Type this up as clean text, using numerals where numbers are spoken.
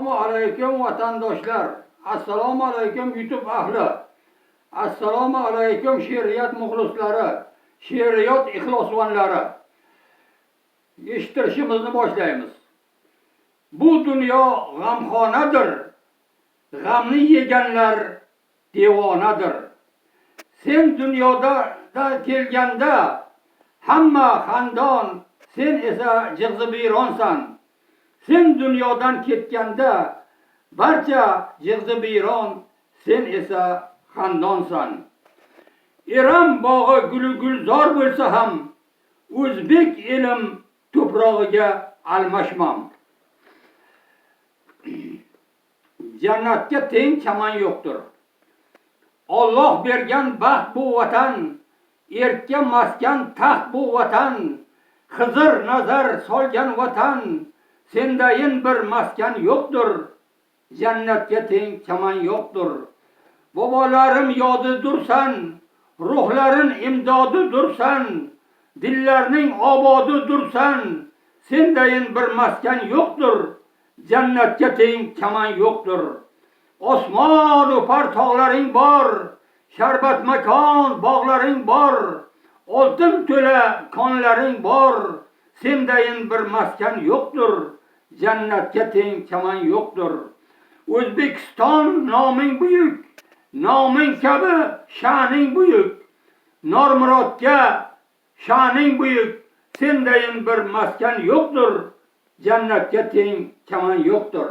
Assalomu alaykum vatandoshlar. Assalomu alaykum YouTube ahli. Assalomu alaykum she'riyat muxlislari, she'riyat ixlosvonlari. Eshittirishimizni boshlaymiz. Bu dunyo g'amxonadir. G'amni yeganlar devonadir. Sen dunyoda kelganda hamma xandon, sen esa jig'zibironsan. Sen dunyodan ketganda barcha jig'zibiron, sen esa xandonsan. Eram bog'i guli gulzor bo'lsa ham o'zbek elim to'prog'iga almashmam. Jannatga teng chaman yo'qdir. Alloh bergan baxt bu vatan, erkka maskan taxt bu vatan, Xizr nazar solgan vatan, sendayin bir maskan yo'qdir. Jannatga teng chaman yo'qdir. Bobolarim yodidirsan, ruhlarin imdodidirsan, dillarning obodidirsan, sendayin bir maskan yo'qdir. Jannatga teng chaman yo'qdir. Osmon o'par tog'laring bor, sharbat makon bog'laring bor, oltin to'la konlaring bor, sendayin bir maskan yo'qdir. Jannatga teng chaman yo'qdir. O'zbekiston noming buyuk, noming kabi sha'ning buyuk. Normurodga sha'ning buyuk, sendayin bir maskan yo'qdir. Jannatga teng chaman yo'qdir.